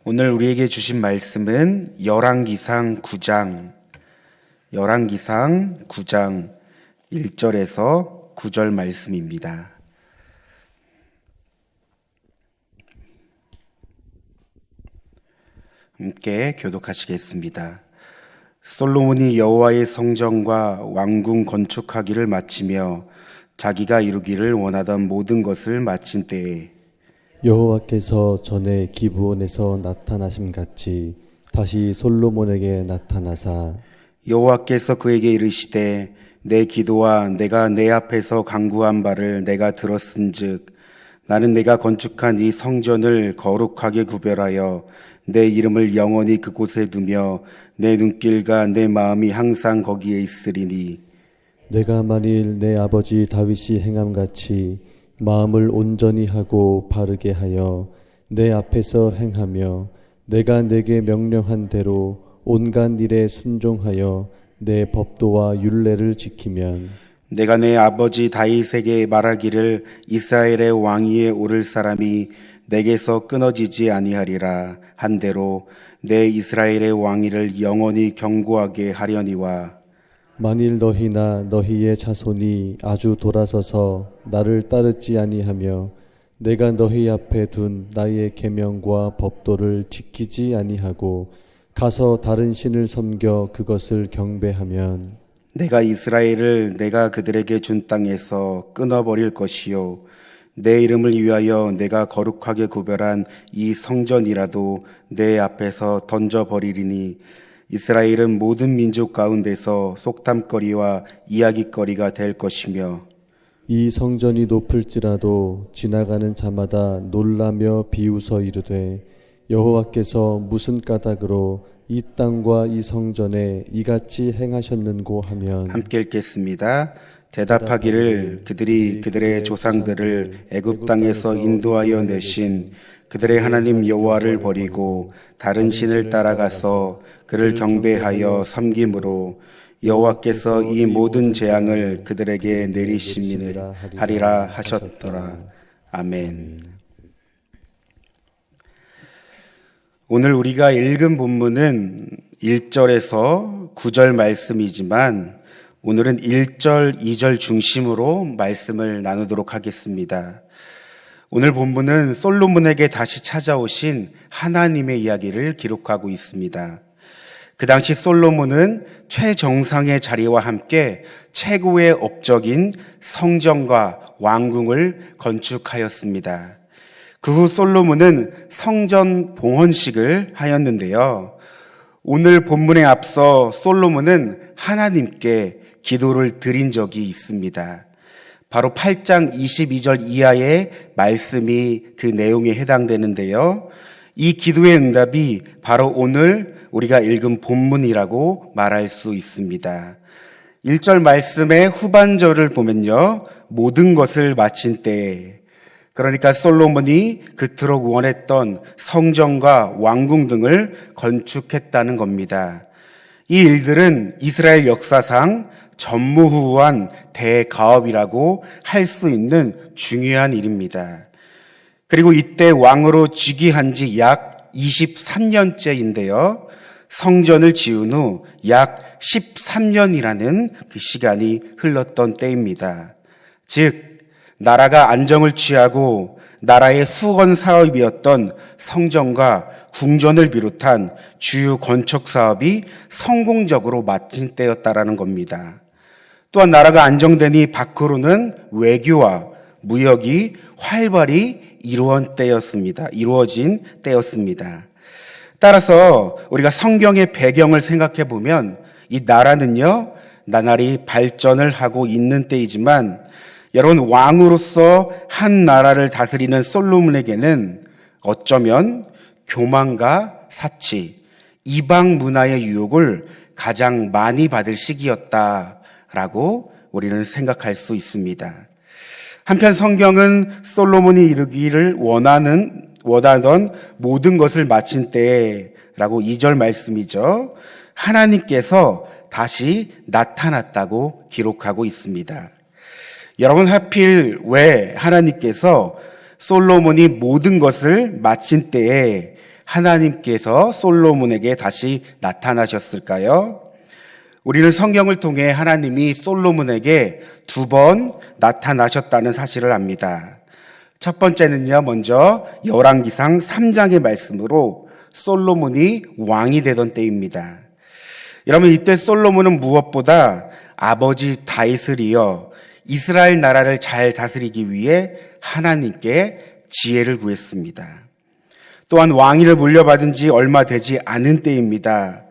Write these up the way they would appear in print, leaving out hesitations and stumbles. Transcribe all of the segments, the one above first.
오늘 우리에게 주신 말씀은 열왕기상 9장 1절에서 9절 말씀입니다. 함께 교독하시겠습니다. 솔로몬이 여호와의 성전과 왕궁 건축하기를 마치며 자기가 이루기를 원하던 모든 것을 마친 때에 여호와께서 전에 기브온에서 나타나심 같이 다시 솔로몬에게 나타나사 여호와께서 그에게 이르시되 내 기도와 내가 내 앞에서 간구한 바를 내가 들었은즉 나는 내가 건축한 이 성전을 거룩하게 구별하여 내 이름을 영원히 그곳에 두며 내 눈길과 내 마음이 항상 거기에 있으리니 내가 만일 내 아버지 다윗이 행함같이 마음을 온전히 하고 바르게 하여 내 앞에서 행하며 내가 내게 명령한 대로 온갖 일에 순종하여 내 법도와 율례를 지키면 내가 내 아버지 다윗에게 말하기를 이스라엘의 왕위에 오를 사람이 내게서 끊어지지 아니하리라 한 대로 내 이스라엘의 왕위를 영원히 견고하게 하려니와 만일 너희나 너희의 자손이 아주 돌아서서 나를 따르지 아니하며 내가 너희 앞에 둔 나의 계명과 법도를 지키지 아니하고 가서 다른 신을 섬겨 그것을 경배하면 내가 이스라엘을 내가 그들에게 준 땅에서 끊어버릴 것이요 내 이름을 위하여 내가 거룩하게 구별한 이 성전이라도 내 앞에서 던져버리리니 이스라엘은 모든 민족 가운데서 속담거리와 이야기거리가 될 것이며 이 성전이 높을지라도 지나가는 자마다 놀라며 비웃어 이르되 여호와께서 무슨 까닭으로 이 땅과 이 성전에 이같이 행하셨는고 하면 함께 읽겠습니다. 대답하기를 그들이 그들의 조상들을 애굽 땅에서 인도하여 내신 그들의 하나님 여호와를 버리고 다른 신을 따라가서 그를 경배하여 섬김으로 여호와께서 이 모든 재앙을 그들에게 내리심이라 하리라 하셨더라. 아멘. 오늘 우리가 읽은 본문은 1절에서 9절 말씀이지만 오늘은 1절, 2절 중심으로 말씀을 나누도록 하겠습니다. 오늘 본문은 솔로몬에게 다시 찾아오신 하나님의 이야기를 기록하고 있습니다. 그 당시 솔로몬은 최정상의 자리와 함께 최고의 업적인 성전과 왕궁을 건축하였습니다. 그 후 솔로몬은 성전 봉헌식을 하였는데요. 오늘 본문에 앞서 솔로몬은 하나님께 기도를 드린 적이 있습니다. 바로 8장 22절 이하의 말씀이 그 내용에 해당되는데요. 이 기도의 응답이 바로 오늘 우리가 읽은 본문이라고 말할 수 있습니다. 1절 말씀의 후반절을 보면요. 모든 것을 마친 때에 그러니까 솔로몬이 그토록 원했던 성전과 왕궁 등을 건축했다는 겁니다. 이 일들은 이스라엘 역사상 전무후무한 대가업이라고 할 수 있는 중요한 일입니다. 그리고 이때 왕으로 즉위한 지 약 23년째인데요. 성전을 지은 후 약 13년이라는 그 시간이 흘렀던 때입니다. 즉 나라가 안정을 취하고 나라의 수건 사업이었던 성전과 궁전을 비롯한 주요 건축 사업이 성공적으로 마친 때였다라는 겁니다. 또한 나라가 안정되니 밖으로는 외교와 무역이 활발히 이루어진 때였습니다. 따라서 우리가 성경의 배경을 생각해 보면 이 나라는요, 나날이 발전을 하고 있는 때이지만 여러분 왕으로서 한 나라를 다스리는 솔로몬에게는 어쩌면 교만과 사치, 이방 문화의 유혹을 가장 많이 받을 시기였다라고 우리는 생각할 수 있습니다. 한편 성경은 솔로몬이 이루기를 원하던 모든 것을 마친 때라고 2절 말씀이죠. 하나님께서 다시 나타났다고 기록하고 있습니다. 여러분 하필 왜 하나님께서 솔로몬이 모든 것을 마친 때에 하나님께서 솔로몬에게 다시 나타나셨을까요? 우리는 성경을 통해 하나님이 솔로몬에게 2번 나타나셨다는 사실을 압니다. 첫 번째는요, 먼저 열왕기상 3장의 말씀으로 솔로몬이 왕이 되던 때입니다. 여러분, 이때 솔로몬은 무엇보다 아버지 다윗을 이어 이스라엘 나라를 잘 다스리기 위해 하나님께 지혜를 구했습니다. 또한 왕위를 물려받은 지 얼마 되지 않은 때입니다.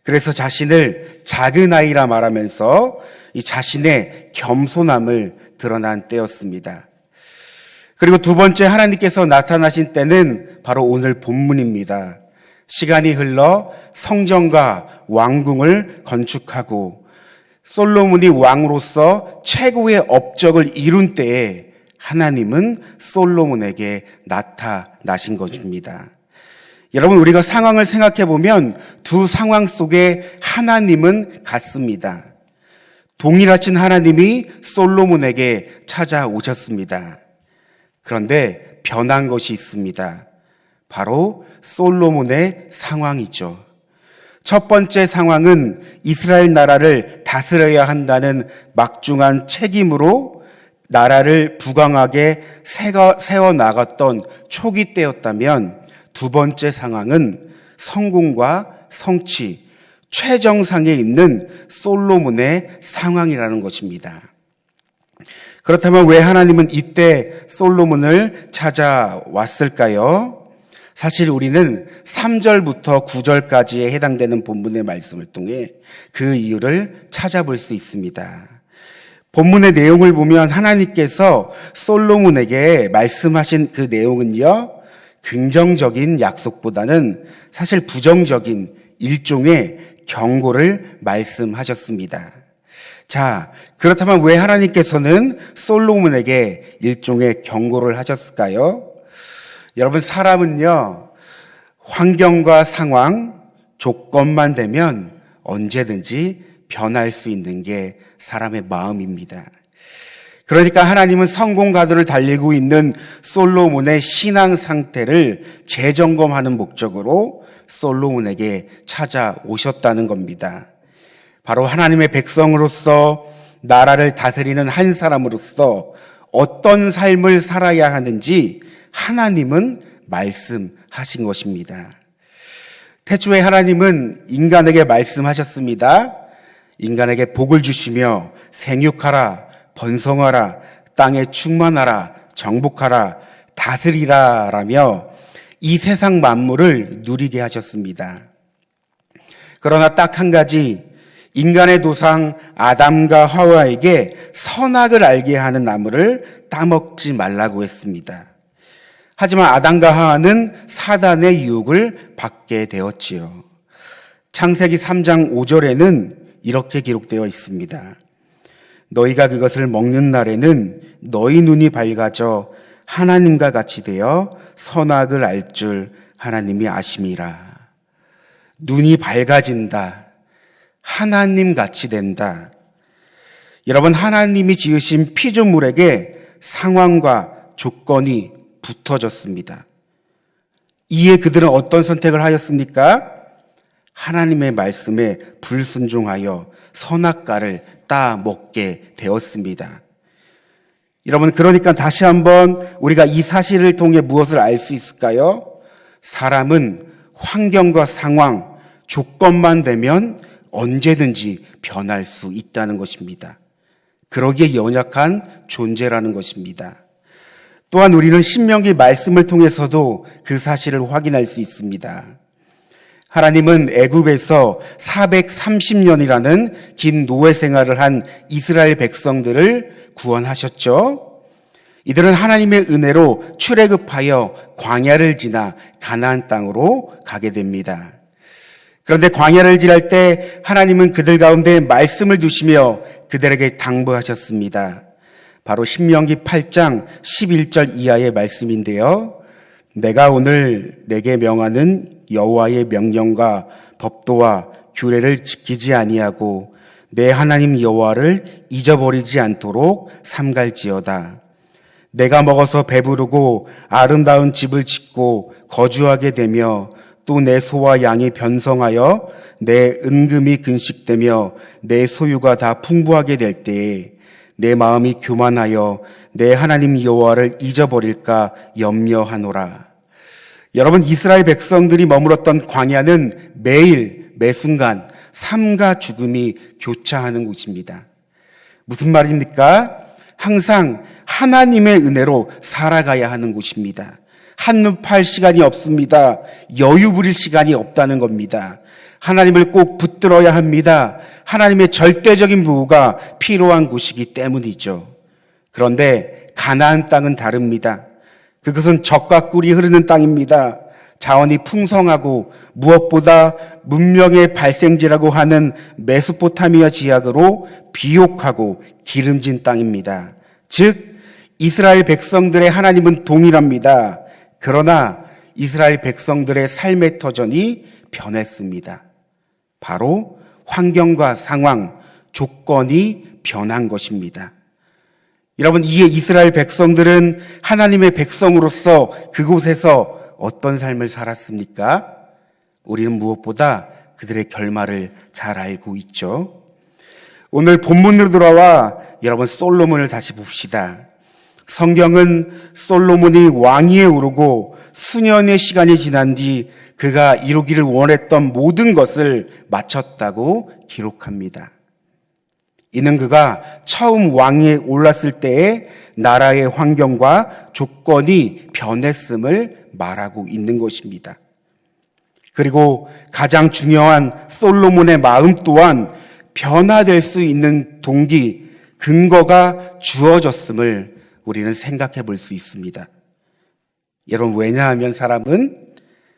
그래서 자신을 작은 아이라 말하면서 이 자신의 겸손함을 드러난 때였습니다. 그리고 두 번째 하나님께서 나타나신 때는 바로 오늘 본문입니다. 시간이 흘러 성전과 왕궁을 건축하고 솔로몬이 왕으로서 최고의 업적을 이룬 때에 하나님은 솔로몬에게 나타나신 것입니다. 여러분, 우리가 상황을 생각해 보면 두 상황 속에 하나님은 같습니다. 동일하신 하나님이 솔로몬에게 찾아오셨습니다. 그런데 변한 것이 있습니다. 바로 솔로몬의 상황이죠. 첫 번째 상황은 이스라엘 나라를 다스려야 한다는 막중한 책임으로 나라를 부강하게 세워나갔던 초기 때였다면, 두 번째 상황은 성공과 성취, 최정상에 있는 솔로몬의 상황이라는 것입니다. 그렇다면 왜 하나님은 이때 솔로몬을 찾아왔을까요? 사실 우리는 3절부터 9절까지에 해당되는 본문의 말씀을 통해 그 이유를 찾아볼 수 있습니다. 본문의 내용을 보면 하나님께서 솔로몬에게 말씀하신 그 내용은요, 긍정적인 약속보다는 사실 부정적인 일종의 경고를 말씀하셨습니다. 자, 그렇다면 왜 하나님께서는 솔로몬에게 일종의 경고를 하셨을까요? 여러분, 사람은요, 환경과 상황, 조건만 되면 언제든지 변할 수 있는 게 사람의 마음입니다. 그러니까 하나님은 성공 가도를 달리고 있는 솔로몬의 신앙 상태를 재점검하는 목적으로 솔로몬에게 찾아오셨다는 겁니다. 바로 하나님의 백성으로서 나라를 다스리는 한 사람으로서 어떤 삶을 살아야 하는지 하나님은 말씀하신 것입니다. 태초에 하나님은 인간에게 말씀하셨습니다. 인간에게 복을 주시며 생육하라, 번성하라, 땅에 충만하라, 정복하라, 다스리라 라며 이 세상 만물을 누리게 하셨습니다. 그러나 딱 한 가지, 인간의 조상 아담과 하와에게 선악을 알게 하는 나무를 따먹지 말라고 했습니다. 하지만 아담과 하와는 사단의 유혹을 받게 되었지요. 창세기 3장 5절에는 이렇게 기록되어 있습니다. 너희가 그것을 먹는 날에는 너희 눈이 밝아져 하나님과 같이 되어 선악을 알 줄 하나님이 아심이라. 눈이 밝아진다. 하나님 같이 된다. 여러분, 하나님이 지으신 피조물에게 상황과 조건이 붙어졌습니다. 이에 그들은 어떤 선택을 하였습니까? 하나님의 말씀에 불순종하여 선악과를 따먹게 되었습니다. 여러분, 그러니까 다시 한번 우리가 이 사실을 통해 무엇을 알 수 있을까요? 사람은 환경과 상황, 조건만 되면 언제든지 변할 수 있다는 것입니다. 그러기에 연약한 존재라는 것입니다. 또한 우리는 신명기 말씀을 통해서도 그 사실을 확인할 수 있습니다. 하나님은 애굽에서 430년이라는 긴 노예 생활을 한 이스라엘 백성들을 구원하셨죠. 이들은 하나님의 은혜로 출애굽하여 광야를 지나 가나안 땅으로 가게 됩니다. 그런데 광야를 지날 때 하나님은 그들 가운데 말씀을 두시며 그들에게 당부하셨습니다. 바로 신명기 8장 11절 이하의 말씀인데요. 내가 오늘 내게 명하는 여호와의 명령과 법도와 규례를 지키지 아니하고 내 하나님 여호와를 잊어버리지 않도록 삼갈지어다. 내가 먹어서 배부르고 아름다운 집을 짓고 거주하게 되며 또 내 소와 양이 변성하여 내 은금이 근식되며 내 소유가 다 풍부하게 될 때에 내 마음이 교만하여 내 하나님 여호와를 잊어버릴까 염려하노라. 여러분, 이스라엘 백성들이 머물렀던 광야는 매일 매순간 삶과 죽음이 교차하는 곳입니다. 무슨 말입니까? 항상 하나님의 은혜로 살아가야 하는 곳입니다. 한눈 팔 시간이 없습니다. 여유 부릴 시간이 없다는 겁니다. 하나님을 꼭 붙들어야 합니다. 하나님의 절대적인 보호가 필요한 곳이기 때문이죠. 그런데 가나안 땅은 다릅니다. 그것은 젖과 꿀이 흐르는 땅입니다. 자원이 풍성하고 무엇보다 문명의 발생지라고 하는 메소포타미아 지역으로 비옥하고 기름진 땅입니다. 즉 이스라엘 백성들의 하나님은 동일합니다. 그러나 이스라엘 백성들의 삶의 터전이 변했습니다. 바로 환경과 상황, 조건이 변한 것입니다. 여러분, 이에 이스라엘 백성들은 하나님의 백성으로서 그곳에서 어떤 삶을 살았습니까? 우리는 무엇보다 그들의 결말을 잘 알고 있죠. 오늘 본문으로 돌아와 여러분 솔로몬을 다시 봅시다. 성경은 솔로몬이 왕위에 오르고 수년의 시간이 지난 뒤 그가 이루기를 원했던 모든 것을 마쳤다고 기록합니다. 이는 그가 처음 왕위에 올랐을 때의 나라의 환경과 조건이 변했음을 말하고 있는 것입니다. 그리고 가장 중요한 솔로몬의 마음 또한 변화될 수 있는 동기, 근거가 주어졌음을 우리는 생각해 볼 수 있습니다. 여러분, 왜냐하면 사람은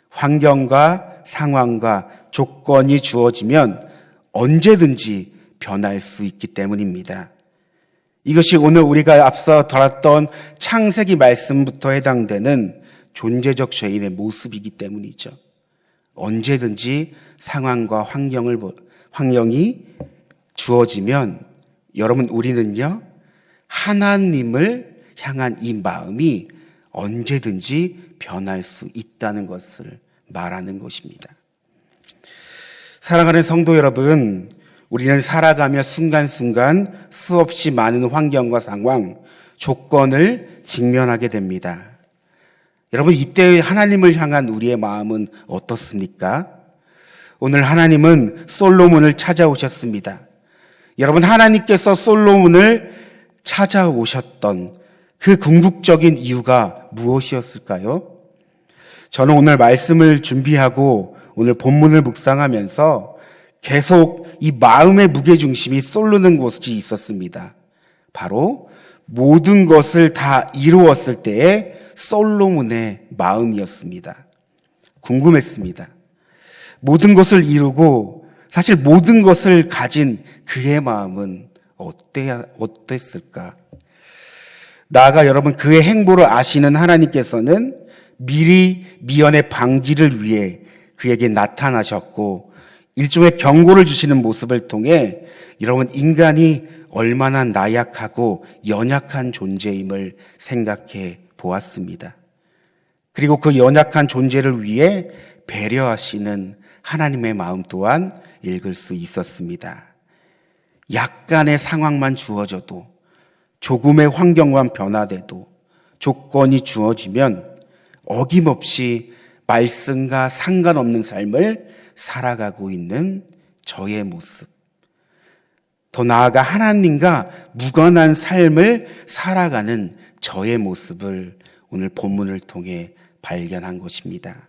환경과 상황과 조건이 주어지면 언제든지 변할 수 있기 때문입니다. 이것이 오늘 우리가 앞서 다뤘던 창세기 말씀부터 해당되는 존재적 죄인의 모습이기 때문이죠. 언제든지 상황과 환경이 주어지면 여러분, 우리는요, 하나님을 향한 이 마음이 언제든지 변할 수 있다는 것을 말하는 것입니다. 사랑하는 성도 여러분, 우리는 살아가며 순간순간 수없이 많은 환경과 상황, 조건을 직면하게 됩니다. 여러분, 이때 하나님을 향한 우리의 마음은 어떻습니까? 오늘 하나님은 솔로몬을 찾아오셨습니다. 여러분, 하나님께서 솔로몬을 찾아오셨던 그 궁극적인 이유가 무엇이었을까요? 저는 오늘 말씀을 준비하고 오늘 본문을 묵상하면서 계속 이 마음의 무게중심이 쏠르는 곳이 있었습니다. 바로 모든 것을 다 이루었을 때의 솔로몬의 마음이었습니다. 궁금했습니다. 모든 것을 이루고 사실 모든 것을 가진 그의 마음은 어땠을까? 나아가 여러분, 그의 행보를 아시는 하나님께서는 미리 미연의 방지를 위해 그에게 나타나셨고 일종의 경고를 주시는 모습을 통해 여러분, 인간이 얼마나 나약하고 연약한 존재임을 생각해 보았습니다. 그리고 그 연약한 존재를 위해 배려하시는 하나님의 마음 또한 읽을 수 있었습니다. 약간의 상황만 주어져도, 조금의 환경만 변화돼도, 조건이 주어지면 어김없이 말씀과 상관없는 삶을 살아가고 있는 저의 모습, 더 나아가 하나님과 무관한 삶을 살아가는 저의 모습을 오늘 본문을 통해 발견한 것입니다.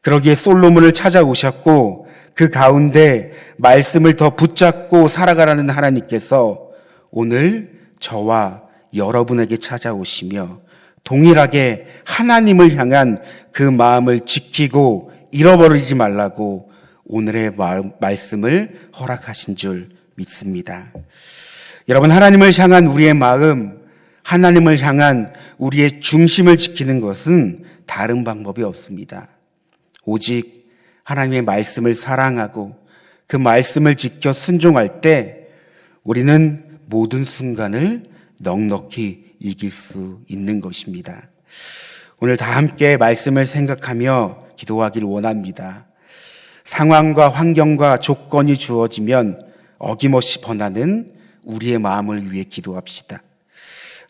그러기에 솔로몬을 찾아오셨고 그 가운데 말씀을 더 붙잡고 살아가라는 하나님께서 오늘 저와 여러분에게 찾아오시며 동일하게 하나님을 향한 그 마음을 지키고 잃어버리지 말라고 오늘의 말씀을 허락하신 줄 믿습니다. 여러분, 하나님을 향한 우리의 마음, 하나님을 향한 우리의 중심을 지키는 것은 다른 방법이 없습니다. 오직 하나님의 말씀을 사랑하고 그 말씀을 지켜 순종할 때 우리는 모든 순간을 넉넉히 이길 수 있는 것입니다. 오늘 다 함께 말씀을 생각하며 기도하길 원합니다. 상황과 환경과 조건이 주어지면 어김없이 번하는 우리의 마음을 위해 기도합시다.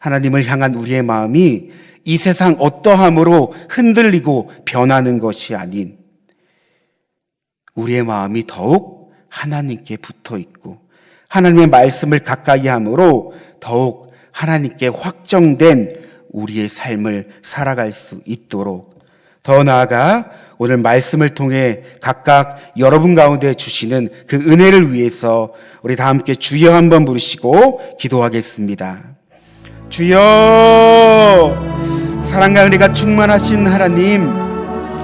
하나님을 향한 우리의 마음이 이 세상 어떠함으로 흔들리고 변하는 것이 아닌 우리의 마음이 더욱 하나님께 붙어 있고 하나님의 말씀을 가까이 함으로 더욱 하나님께 확정된 우리의 삶을 살아갈 수 있도록, 더 나아가 오늘 말씀을 통해 각각 여러분 가운데 주시는 그 은혜를 위해서 우리 다 함께 주여 한번 부르시고 기도하겠습니다. 주여, 사랑과 은혜가 충만하신 하나님,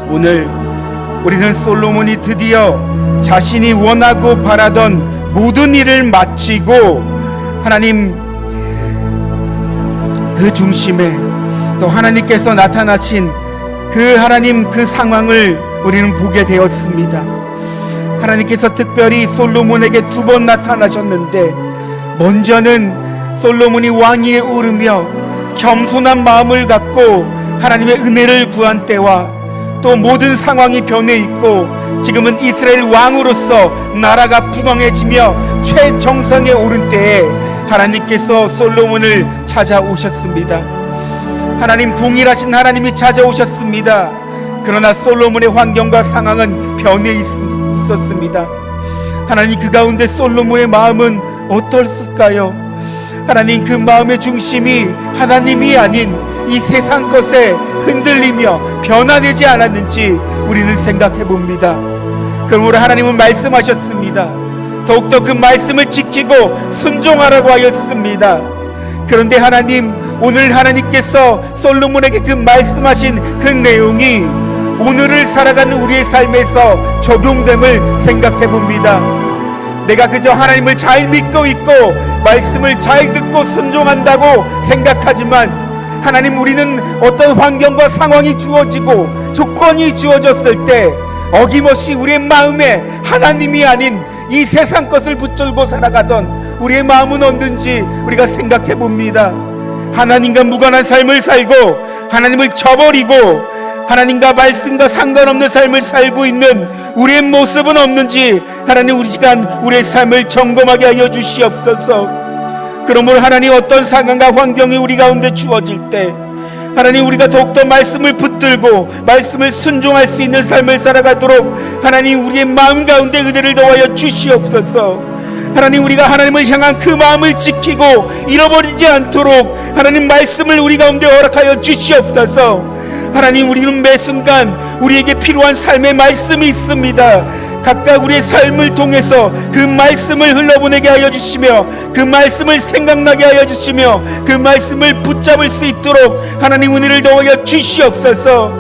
오늘 우리는 솔로몬이 드디어 자신이 원하고 바라던 모든 일을 마치고 하나님 그 중심에 또 하나님께서 나타나신 그 하나님 그 상황을 우리는 보게 되었습니다. 하나님께서 특별히 솔로몬에게 2번 나타나셨는데, 먼저는 솔로몬이 왕위에 오르며 겸손한 마음을 갖고 하나님의 은혜를 구한 때와 또 모든 상황이 변해 있고 지금은 이스라엘 왕으로서 나라가 부강해지며 최정상에 오른 때에 하나님께서 솔로몬을 찾아오셨습니다. 하나님, 동일하신 하나님이 찾아오셨습니다. 그러나 솔로몬의 환경과 상황은 변해 있었습니다. 하나님, 그 가운데 솔로몬의 마음은 어떨까요? 하나님, 그 마음의 중심이 하나님이 아닌 이 세상 것에 흔들리며 변화되지 않았는지 우리는 생각해 봅니다. 그러므로 하나님은 말씀하셨습니다. 더욱더 그 말씀을 지키고 순종하라고 하였습니다. 그런데 하나님, 오늘 하나님께서 솔로몬에게 그 말씀하신 그 내용이 오늘을 살아가는 우리의 삶에서 적용됨을 생각해 봅니다. 내가 그저 하나님을 잘 믿고 있고 말씀을 잘 듣고 순종한다고 생각하지만, 하나님, 우리는 어떤 환경과 상황이 주어지고 조건이 주어졌을 때 어김없이 우리의 마음에 하나님이 아닌 이 세상 것을 붙들고 살아가던 우리의 마음은 없는지 우리가 생각해 봅니다. 하나님과 무관한 삶을 살고 하나님을 저버리고 하나님과 말씀과 상관없는 삶을 살고 있는 우리의 모습은 없는지 하나님, 우리 시간 우리의 삶을 점검하게 하여 주시옵소서. 그러므로 하나님, 어떤 상황과 환경이 우리 가운데 주어질 때 하나님, 우리가 더욱더 말씀을 붙들고 말씀을 순종할 수 있는 삶을 살아가도록 하나님, 우리의 마음 가운데 은혜를 더하여 주시옵소서. 하나님, 우리가 하나님을 향한 그 마음을 지키고 잃어버리지 않도록 하나님 말씀을 우리 가운데 허락하여 주시옵소서. 하나님, 우리는 매 순간 우리에게 필요한 삶의 말씀이 있습니다. 각각 우리의 삶을 통해서 그 말씀을 흘러보내게 하여 주시며 그 말씀을 생각나게 하여 주시며 그 말씀을 붙잡을 수 있도록 하나님 은혜를 더하여 주시옵소서.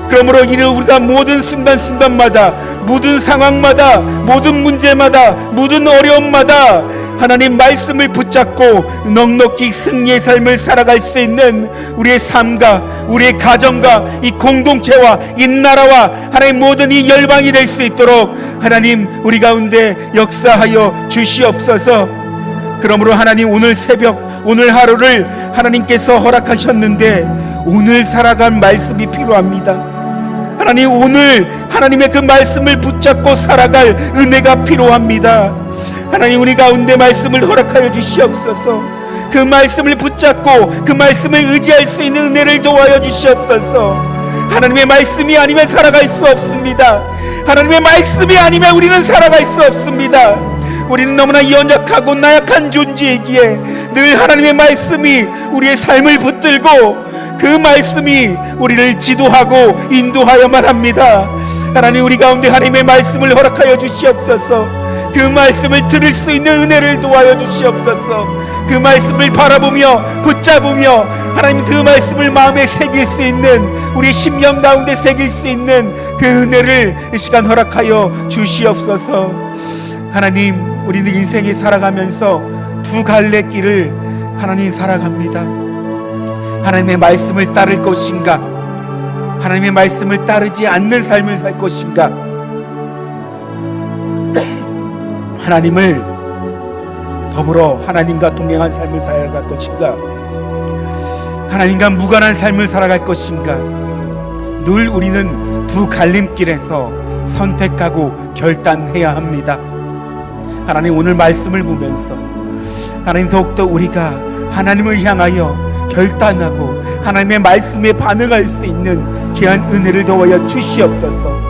그러므로 이를 우리가 모든 순간순간마다, 모든 상황마다, 모든 문제마다, 모든 어려움마다 하나님 말씀을 붙잡고 넉넉히 승리의 삶을 살아갈 수 있는 우리의 삶과 우리의 가정과 이 공동체와 이 나라와 하나님 모든 이 열방이 될 수 있도록 하나님 우리 가운데 역사하여 주시옵소서. 그러므로 하나님, 오늘 새벽, 오늘 하루를 하나님께서 허락하셨는데 오늘 살아갈 말씀이 필요합니다. 하나님, 오늘 하나님의 그 말씀을 붙잡고 살아갈 은혜가 필요합니다. 하나님, 우리 가운데 말씀을 허락하여 주시옵소서. 그 말씀을 붙잡고 그 말씀을 의지할 수 있는 은혜를 도와여 주시옵소서. 하나님의 말씀이 아니면 살아갈 수 없습니다. 하나님의 말씀이 아니면 우리는 살아갈 수 없습니다. 우리는 너무나 연약하고 나약한 존재이기에 늘 하나님의 말씀이 우리의 삶을 붙들고 그 말씀이 우리를 지도하고 인도하여만 합니다. 하나님, 우리 가운데 하나님의 말씀을 허락하여 주시옵소서. 그 말씀을 들을 수 있는 은혜를 도와여 주시옵소서. 그 말씀을 바라보며 붙잡으며 하나님 그 말씀을 마음에 새길 수 있는, 우리 심령 가운데 새길 수 있는 그 은혜를 이 시간 허락하여 주시옵소서. 하나님, 우리는 인생에 살아가면서 두 갈래 길을 하나님 살아갑니다. 하나님의 말씀을 따를 것인가, 하나님의 말씀을 따르지 않는 삶을 살 것인가, 하나님을 더불어 하나님과 동행한 삶을 살아갈 것인가. 하나님과 무관한 삶을 살아갈 것인가? 늘 우리는 두 갈림길에서 선택하고 결단해야 합니다. 하나님, 오늘 말씀을 보면서 하나님, 더욱더 우리가 하나님을 향하여 결단하고 하나님의 말씀에 반응할 수 있는 귀한 은혜를 더하여 주시옵소서.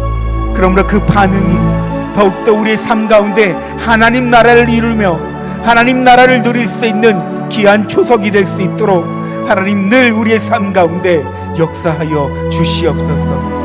그러므로 그 반응이 더욱더 우리의 삶 가운데 하나님 나라를 이루며 하나님 나라를 누릴 수 있는 귀한 초석이 될 수 있도록 하나님 늘 우리의 삶 가운데 역사하여 주시옵소서.